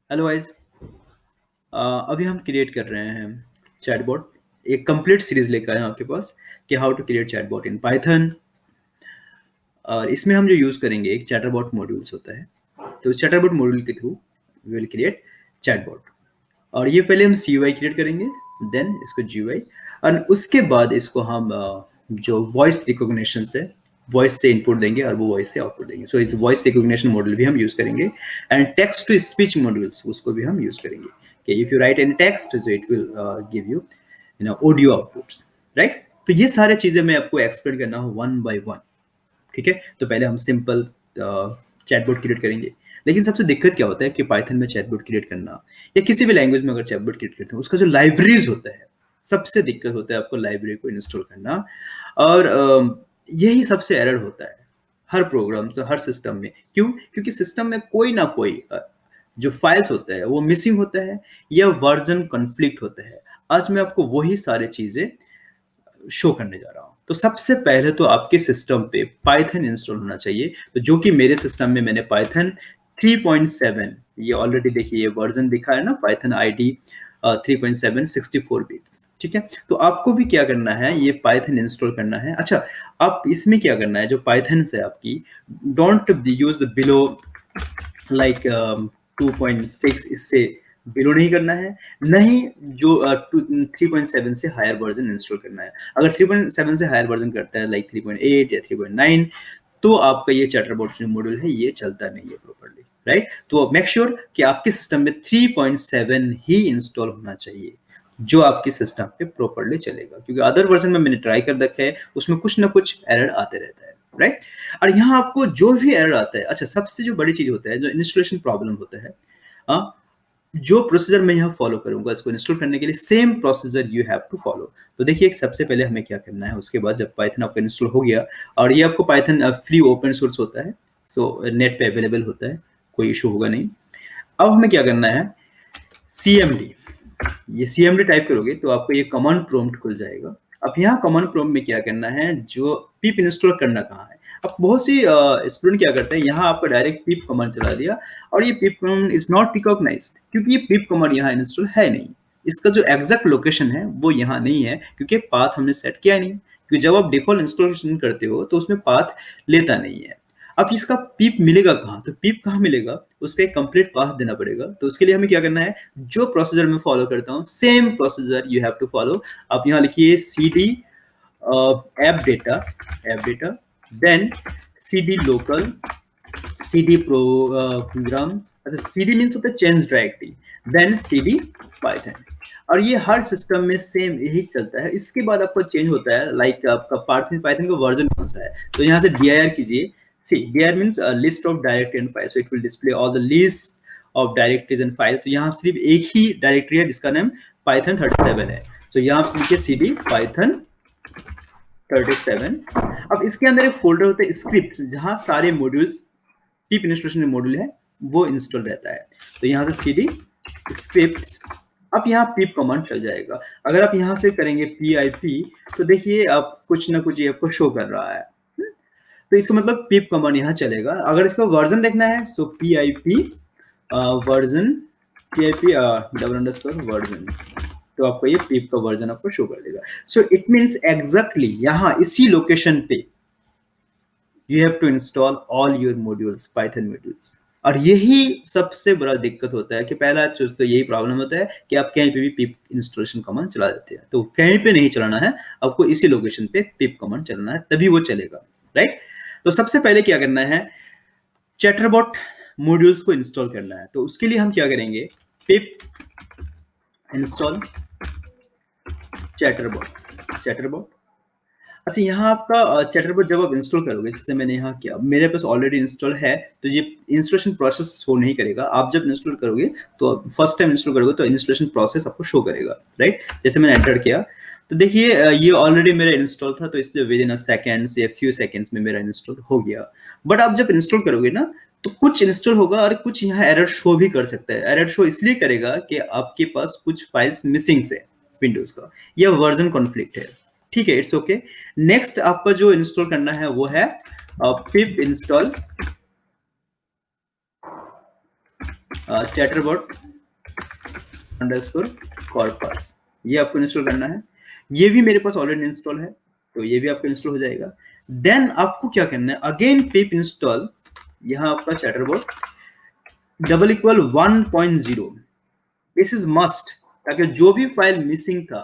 Hello guys. अभी हम create कर रहे हैं चैटबॉट। एक कंप्लीट सीरीज लेकर आए हैं आपके पास कि how to create chatbot in Python. और इसमें हम जो यूज़ करेंगे एक चैटरबॉट मॉड्यूल्स होता है। तो चैटरबॉट मॉड्यूल के through we will create chatbot. और ये पहले हम सी क्रिएट करेंगे, देन इसको जी और उसके बाद इसको हम जो वॉइस रिकॉग्निशन से वॉइस से इनपुट देंगे और वो वॉइस से आउटपुट देंगे। सो इस वॉइस रिकॉग्निशन मॉडल भी हम यूज़ करेंगे and text to speech modules उसको भी हम यूज़ करेंगे कि if you write any text so it will give you audio outputs, right. तो ये सारी चीज़ें मैं आपको एक्सप्लेन करना हूँ वन बाय वन। ठीक है, तो पहले हम सिंपल चैटबॉट क्रिएट करेंगे। लेकिन सबसे दिक्कत क्या होता है कि पाइथन में चैटबॉट क्रिएट करना या किसी भी लैंग्वेज में अगर चैटबॉट क्रिएट करते हैं उसका जो लाइब्रेरीज होता है, सबसे दिक्कत होता है आपको लाइब्रेरी को इंस्टॉल करना। और यही सबसे एरर होता है हर प्रोग्राम से, हर सिस्टम में। क्यों? क्योंकि सिस्टम में कोई ना कोई जो फाइल्स होता है वो मिसिंग होता है या वर्जन कॉन्फ्लिक्ट होता है। आज मैं आपको वही सारी चीज़ें शो करने जा रहा हूँ। तो सबसे पहले तो आपके सिस्टम पे पाइथन इंस्टॉल होना चाहिए। तो जो कि मेरे सिस्टम में मैंने पाइथन 3.7, ये ऑलरेडी देखिए ये वर्जन दिखा है ना, पाइथन आईडी 3.7 64 बिट्स। ठीक है, तो आपको भी क्या करना है, ये पाइथन इंस्टॉल करना है। अच्छा, आप इसमें क्या करना है, जो पाइथन से आपकी डोंट यूज बिलो लाइक 2.6, इससे बिलो नहीं करना है, नहीं जो 3.7 से हायर वर्जन इंस्टॉल करना है। अगर 3.7 से हायर वर्जन करता है लाइक 3.8 या 3.9, तो आपका ये चैटरबॉट जो मॉड्यूल है ये चलता नहीं है प्रॉपर्ली, राइट। तो मेक श्योर कि आपके सिस्टम में 3.7 ही इंस्टॉल होना चाहिए जो आपके सिस्टम पे प्रॉपर्ली चलेगा, क्योंकि अदर वर्जन में मैंने ट्राई कर रखा है, उसमें कुछ ना कुछ एरर आते रहता है, राइट। और यहाँ आपको जो भी एरर आता है, अच्छा सबसे जो बड़ी चीज होता है जो इंस्टॉलेशन प्रॉब्लम होता है, हाँ, जो प्रोसीजर मैं यहाँ फॉलो करूंगा इसको इंस्टॉल करने के लिए, same procedure you have to follow. तो देखिए सबसे पहले हमें क्या करना है, उसके बाद जब पाइथन आपका इंस्टॉल हो गया और ये आपको पाइथन फ्री ओपन सोर्स होता है, सो नेट पे अवेलेबल होता है, कोई इशू होगा नहीं। अब हमें क्या करना है, CMD, ये CMD टाइप करोगे तो आपको ये कमांड प्रॉम्प्ट खुल जाएगा। अब यहाँ कमांड प्रॉम्प्ट में क्या करना है, जो पिप इंस्टॉल करना कहाँ है। अब बहुत सी स्टूडेंट क्या करते हैं, यहाँ आपको डायरेक्ट पिप कमांड चला दिया और ये पिप कमांड इज नॉट रिकॉग्नाइज्ड, क्योंकि ये पिप कमांड यहाँ इंस्टॉल है नहीं। इसका जो एग्जैक्ट लोकेशन है वो यहाँ नहीं है, क्योंकि पाथ हमने सेट किया नहीं। क्योंकि जब आप डिफॉल्ट इंस्टॉलेशन करते हो तो उसमें पाथ लेता नहीं है। अब इसका पीप मिलेगा कहाँ, तो पीप कहाँ मिलेगा, उसका एक कंप्लीट पाथ देना पड़ेगा। तो उसके लिए हमें क्या करना है, जो प्रोसीजर मैं फॉलो करता हूँ same procedure you have to follow. आप यहाँ लिखिए cd app data, then cd local, cd programs, अच्छा cd मीन्स होता है change directory, then cd Python. और ये हर सिस्टम में सेम यही चलता है। इसके बाद आपका चेंज होता है, लाइक आपका पाइथन का वर्जन कौन सा है, तो यहाँ से dir कीजिए। सी dir means list of directory and files, so it will display all the list of directories and files. तो यहाँ सिर्फ एक ही डायरेक्टरी है जिसका नाम पाइथन 37 है। सो यहाँ आप लिखिए cd पाइथन 37। अब इसके अंदर एक फोल्डर होता है स्क्रिप्ट, जहाँ सारे मॉड्यूल्स पिप इंस्टॉलेशन मॉड्यूल है वो इंस्टॉल रहता है। तो यहाँ से cd स्क्रिप्ट, अब यहाँ पिप कमांड चल जाएगा। अगर आप यहाँ से करेंगे pip, तो देखिए आप कुछ ना कुछ ये आपको शो कर रहा है। तो इसका मतलब पिप कमांड यहाँ चलेगा। अगर इसका वर्जन देखना है सो pip version, pip double underscore version, तो आपको ये पिप का वर्जन आपको शो कर देगा। सो इट मीन्स एग्जैक्टली यहाँ इसी लोकेशन पे you have to install all your modules, Python modules। और यही सबसे बड़ा दिक्कत होता है कि पहला चीज तो यही प्रॉब्लम होता है कि आप कहीं पे भी पिप इंस्टॉलेशन कमांड चला देते हैं। तो कहीं पे नहीं चलाना है, आपको इसी लोकेशन पे पिप कमांड चलाना है, तभी वो चलेगा, राइट। तो सबसे पहले क्या करना है, चैटरबॉट मॉड्यूल्स को इंस्टॉल करना है। तो उसके लिए हम क्या करेंगे, पिप इंस्टॉल चैटरबॉट। अच्छा, यहाँ आपका चैटरबॉट जब आप इंस्टॉल करोगे, जैसे मैंने यहाँ किया, मेरे पास ऑलरेडी इंस्टॉल है, तो ये इंस्टॉलेशन प्रोसेस शो नहीं करेगा। आप जब इंस्टॉल करोगे तो फर्स्ट टाइम इंस्टॉल करोगे तो इंस्टॉलेशन प्रोसेस आपको शो करेगा, राइट। जैसे मैंने एंटर किया तो देखिए ये ऑलरेडी मेरा इंस्टॉल था, तो इसलिए विद इन अ सेकेंड्स या फ्यू सेकेंड्स में मेरा इंस्टॉल हो गया। बट आप जब इंस्टॉल करोगे ना, तो कुछ इंस्टॉल होगा और कुछ यहाँ एरर शो भी कर सकता है। एरर शो इसलिए करेगा कि आपके पास कुछ फाइल्स मिसिंग है विंडोज का, या वर्जन कॉन्फ्लिक्ट है, ठीक है, इट्स ओके। नेक्स्ट आपका जो इंस्टॉल करना है वो है पिप इंस्टॉल चैटरबॉट अंडरस्कोर कॉर्पस, ये आपको इंस्टॉल करना है। ये भी मेरे पास ऑलरेडी इंस्टॉल है, तो ये भी आपको इंस्टॉल हो जाएगा। देन आपको क्या करना है, अगेन पिप इंस्टॉल, यहाँ आपका chatterbot double equal 1.0, this is must, ताकि जो भी फाइल मिसिंग था,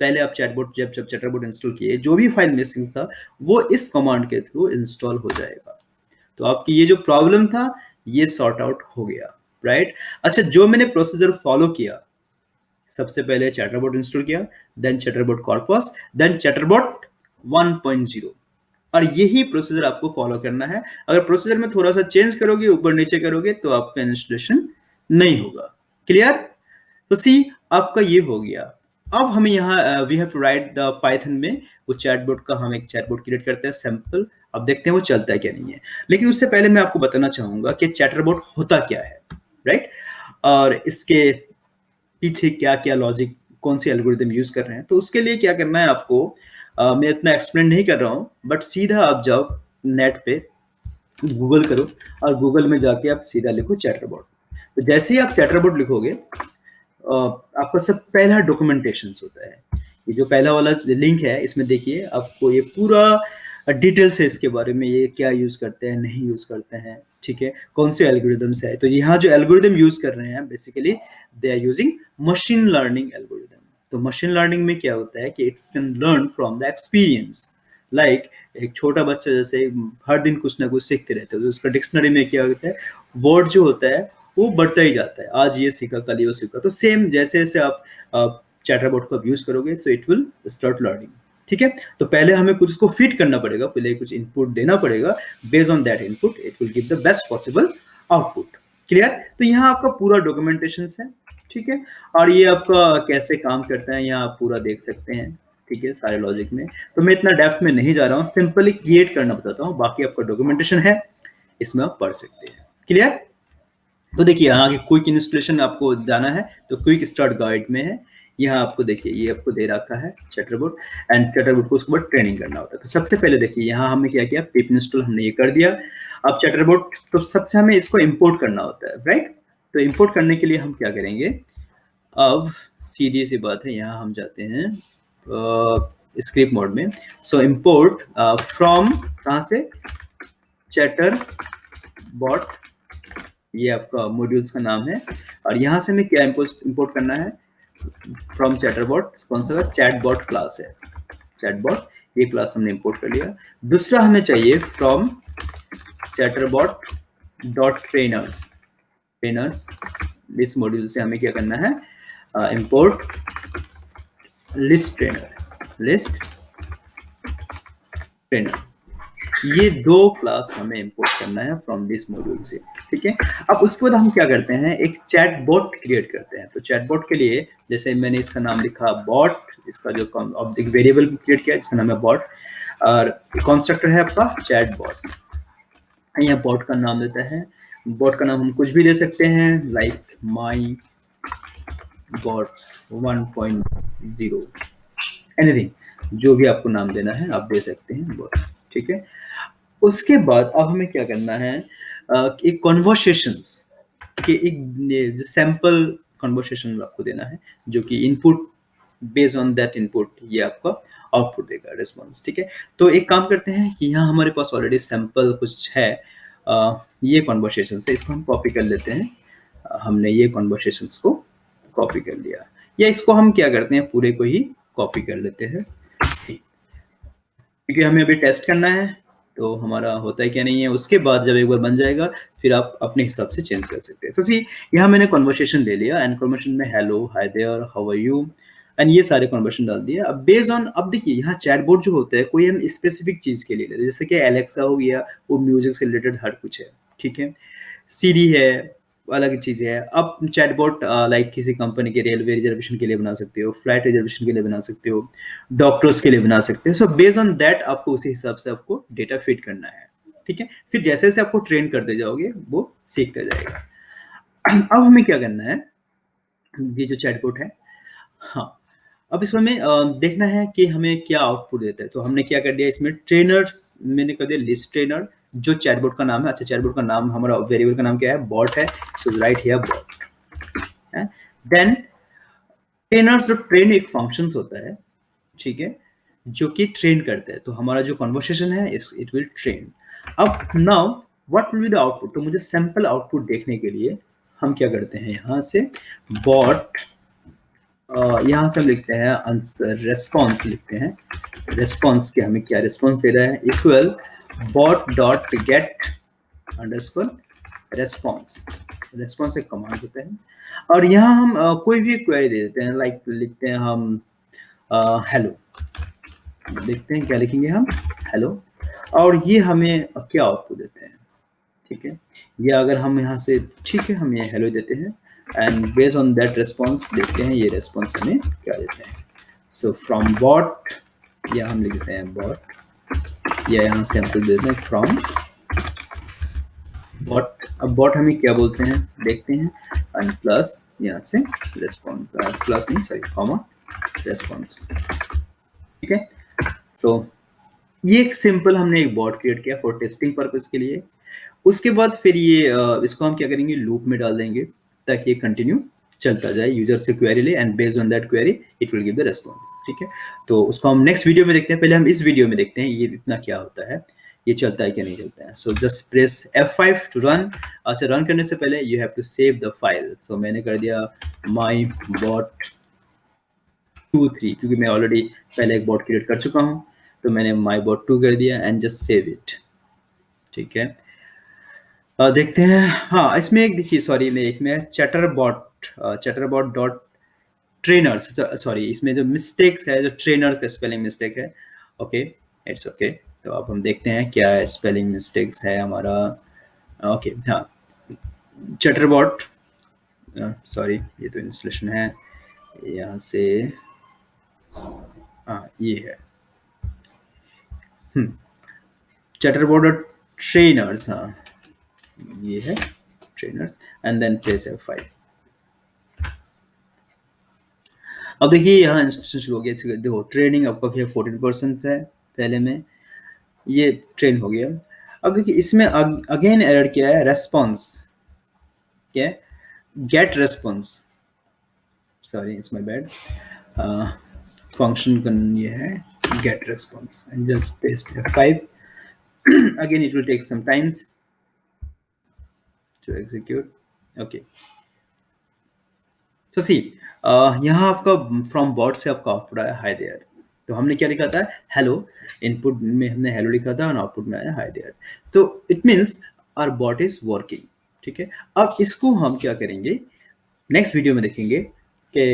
पहले आप चैटबॉट जब चैटरबॉट इंस्टॉल किए, जो भी फाइल मिसिंग था वो इस कमांड के थ्रू इंस्टॉल हो जाएगा। तो आपकी ये जो प्रॉब्लम था ये सॉर्ट आउट हो गया, राइट। अच्छा, जो मैंने प्रोसीजर फॉलो किया, सबसे पहले चैटरबॉट इंस्टॉल किया, देन चैटरबॉट कॉर्पस, देन चैटरबॉट 1.0, और यही प्रोसीजर आपको फॉलो करना है। अगर प्रोसीजर में थोड़ा सा चेंज करोगे, ऊपर नीचे करोगे, तो आपका इंस्टॉलेशन नहीं होगा। क्लियर? तो सी, आपका ये हो गया। अब हमें यहाँ we have to write the Python में वो चैटबॉट का, हम एक चैटबॉट क्रिएट करते हैं सैंपल। अब देखते हैं वो चलता है क्या नहीं है। लेकिन उससे पहले मैं आपको बताना चाहूंगा कि चैटरबॉट होता क्या है, राइट, और इसके पीछे क्या क्या लॉजिक, कौन सी एल्गोरिदम यूज कर रहे हैं। तो उसके लिए क्या करना है आपको, मैं इतना एक्सप्लेन नहीं कर रहा हूँ, बट सीधा आप जाओ नेट पे, गूगल करो, और गूगल में जाके आप सीधा लिखो चैटरबॉट। तो जैसे ही आप चैटरबॉट लिखोगे, आपका सब पहला डॉक्यूमेंटेशन होता है। ये जो पहला वाला लिंक है, इसमें देखिए आपको ये पूरा डिटेल्स है इसके बारे में, ये क्या यूज करते हैं, नहीं यूज करते हैं, ठीक है, कौन से एल्गोरिदम्स है। तो यहाँ जो एल्गोरिदम यूज कर रहे हैं, basically they are using machine learning algorithm. तो मशीन लर्निंग में क्या होता है कि it's can learn from the experience, like एक छोटा बच्चा जैसे हर दिन कुछ ना कुछ सीखते रहते हैं, तो उसका डिक्शनरी में क्या होता है, वर्ड जो होता है वो बढ़ता ही जाता है, आज ये सीखा, कल ये सीखा। तो सेम जैसे जैसे आप चैटरबॉट को यूज करोगे, सो इट विल स्टार्ट लर्निंग, ठीक है। तो पहले हमें कुछ उसको फीड करना पड़ेगा, पहले कुछ इनपुट देना पड़ेगा, based on that input it will give the best possible output. Clear? तो यहाँ आपका पूरा डॉक्यूमेंटेशन है, ठीक है, और ये आपका कैसे काम करता है यहाँ आप पूरा देख सकते हैं, ठीक है, सारे लॉजिक में। तो मैं इतना डेप्थ में नहीं जा रहा हूँ, सिंपली क्रिएट करना बताता हूँ, बाकी आपका डॉक्यूमेंटेशन है, इसमें आप पढ़ सकते हैं। क्लियर? तो देखिए यहाँ की क्विक इंस्टॉलेशन आपको जाना है, तो क्विक स्टार्ट गाइड में है, यहाँ आपको देखिए ये आपको दे रखा है चैटरबॉट, एंड चैटरबॉट को उसके बाद ट्रेनिंग करना होता है। तो सबसे पहले देखिए यहाँ हमने क्या किया, पिप इंस्टॉल हमने ये कर दिया। अब चैटरबॉट, तो सबसे हमें इसको इंपोर्ट करना होता है, राइट। तो इंपोर्ट करने के लिए हम क्या करेंगे, अब सीधी सी बात है, यहाँ हम जाते हैं स्क्रिप्ट मोड में। सो इंपोर्ट फ्रॉम, कहाँ से, चैटर बॉट, ये आपका मॉड्यूल्स का नाम है, और यहाँ से हमें क्या इंपोर्ट करना है, फ्रॉम चैटरबॉट, कौन सा, चैटबॉट क्लास है, चैटबॉट, ये क्लास हमने इंपोर्ट कर लिया। दूसरा हमें चाहिए फ्रॉम चैटरबॉट डॉट ट्रेनर्स, ट्रेनर्स, इस मॉड्यूल से हमें क्या करना है, import list trainer, list trainer, ये दो क्लास हमें इंपोर्ट करना है फ्रॉम दिस मॉड्यूल से, ठीक है। अब उसके बाद हम क्या करते हैं, एक चैटबॉट क्रिएट करते हैं। तो चैटबॉट के लिए जैसे मैंने इसका नाम लिखा बॉट, इसका जो ऑब्जेक्ट वेरिएबल क्रिएट किया इसका नाम है बॉट, और कंस्ट्रक्टर है आपका चैटबॉट, यहाँ बॉट का नाम देता है। बॉट का नाम हम कुछ भी दे सकते हैं, लाइक माई बॉट 1.0, एनीथिंग, जो भी आपको नाम देना है आप दे सकते हैं बॉट, ठीक है। उसके बाद अब हमें क्या करना है, एक कॉन्वर्सेशंस के एक सैंपल कॉन्वर्सेशन आपको देना है, जो कि input, based on that input ये आपका आउटपुट देगा, रिस्पॉन्स, ठीक है। तो एक काम करते हैं कि यहाँ हमारे पास ऑलरेडी सैंपल कुछ है, ये कॉन्वर्सेशन है, इसको हम कॉपी कर लेते हैं। हमने ये कॉन्वर्सेशंस को कॉपी कर लिया, या इसको हम क्या करते हैं, पूरे को ही कॉपी कर लेते हैं, क्योंकि हमें अभी टेस्ट करना है, तो हमारा होता है क्या नहीं है। उसके बाद जब एक बार बन जाएगा, फिर आप अपने हिसाब से चेंज कर सकते हैं। तो सी, यहाँ मैंने कन्वर्सेशन ले लिया, एंड कन्वर्सेशन में hello, hi there, how are you, and ये सारे कन्वर्सेशन डाल दिए। अब बेस्ड ऑन, अब देखिए यहाँ चैटबॉट जो होता है, कोई हम स्पेसिफिक चीज के लिए लेते हैं, जैसे कि एलेक्सा हो गया, वो म्यूजिक से रिलेटेड हर कुछ है, ठीक है। सीरी है, अलग चीज है। अब चैटबॉट लाइक किसी कंपनी के रेलवे रिजर्वेशन के लिए बना सकते हो, फ्लाइट रिजर्वेशन के लिए बना सकते हो, डॉक्टर्स के लिए बना सकते हो। सो बेस्ड ऑन दैट आपको उसी हिसाब से आपको डेटा फीड करना है, ठीक है। फिर जैसे जैसे आपको ट्रेन करते जाओगे वो सीखता जाएगा। अब हमें क्या करना है, ये जो चैटबॉट है, हाँ, अब इसमें हमें देखना है कि हमें क्या आउटपुट देता है। तो हमने क्या कर दिया, इसमें ट्रेनर मैंने कर दिया लिस्ट ट्रेनर, जो चैटबॉट का नाम है, अच्छा चैटबॉट का नाम, हमारा वेरिएबल का नाम क्या है, बॉट है, सो राइट हियर बॉट है। देन ट्रेनर, जो ट्रेन एक फंक्शन होता है, ठीक है, जो कि ट्रेन करते हैं, तो हमारा जो कन्वर्सेशन है इट विल ट्रेन। अब now what will be the output, तो मुझे सैंपल आउटपुट देखने के लिए हम क्या करते हैं, यहाँ से बॉट, यहाँ से हम लिखते हैं आंसर, रेस्पॉन्स लिखते हैं, रेस्पॉन्स के हमें क्या रेस्पॉन्स दे रहा है, equal bot dot get underscore response, response एक कमांड होता है। और यहाँ हम कोई भी क्वेरी दे देते हैं, लाइक लिखते हैं हम हेलो, देखते हैं क्या लिखेंगे हम, हेलो, और ये हमें क्या आउटपुट देते हैं, ठीक है, या अगर हम यहाँ से, ठीक है, हम ये हेलो देते हैं and based on that response देखते हैं ये रेस्पॉन्स हमें क्या देते हैं। सो फ्रॉम बॉट, या हम लिख देते हैं बॉट, या यहाँ से हम कुछ देते हैं फ्रॉम बॉट। अब बॉट हमें क्या बोलते हैं देखते हैं, एंड प्लस यहाँ से रेस्पॉन्स, प्लस नहीं सॉरी कॉमा रेस्पॉन्स, ठीक है। सो ये एक सिंपल हमने एक बॉट क्रिएट किया फॉर टेस्टिंग पर्पस के लिए। उसके बाद फिर ये इसको हम क्या करेंगे, लूप में डाल देंगे ताकि ये कंटिन्यू चलता जाए, यूजर से क्वेरी ले and based on that query it will give the response, ठीक है। तो उसको हम नेक्स्ट वीडियो में देखते हैं, पहले हम इस वीडियो में देखते हैं ये इतना क्या होता है, ये चलता है क्या नहीं चलता है। So just press F5 to run. अच्छा, रन करने से पहले you have to save the file. So मैंने कर दिया माई बॉट 2 3, क्योंकि मैं ऑलरेडी पहले एक बॉट क्रिएट कर चुका हूँ, तो मैंने माई बॉट 2 कर दिया एंड जस्ट सेव इट, ठीक है। देखते हैं, हाँ इसमें एक देखिए, सॉरी मैं एक में चैटरबॉट, चैटरबॉट डॉट ट्रेनर्स, सॉरी इसमें जो मिस्टेक्स है, जो ट्रेनर्स का स्पेलिंग मिस्टेक है, ओके इट्स ओके। तो अब हम देखते हैं क्या स्पेलिंग मिस्टेक्स है हमारा, ओके हाँ चैटरबॉट, सॉरी ये तो इंस्टॉलेशन है, यहाँ से हाँ ये है चैटरबॉट डॉट ट्रेनर्स, हाँ ये है trainers and then press F5। अब देखिए यहाँ इंस्ट्रक्शन शुरू हो गया, देखो ट्रेनिंग आपका 14% है पहले में, ये ट्रेन हो गया। अब देखिए इसमें अगेन एरर क्या है, रेस्पॉन्स क्या है, get response, sorry it's my bad, function का ये है get response and just paste F5 again it will take some times to execute, okay। तो सी यहाँ आपका फ्रॉम बॉट से आपका आउटपुट आया हाई देयर, तो हमने क्या लिखा था हेलो, इनपुट में हमने हेलो लिखा था और आउटपुट में आया हाई देयर, तो it means our bot is working, ठीक है। अब इसको हम क्या करेंगे, नेक्स्ट वीडियो में देखेंगे कि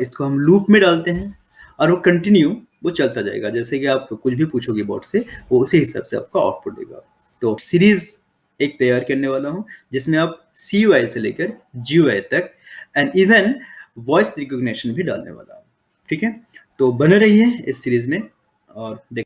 इसको हम लूप में डालते हैं और वो कंटिन्यू वो चलता जाएगा, जैसे कि आप कुछ भी पूछोगे बॉट से वो उसी हिसाब से आपको आउटपुट देगा। तो सीरीज एक तैयार करने वाला हूँ जिसमें आप CUI से लेकर GUI तक एंड इवन वॉइस रिकॉग्निशन भी डालने वाला हूँ, ठीक है। तो बने रहिए इस सीरीज में और देख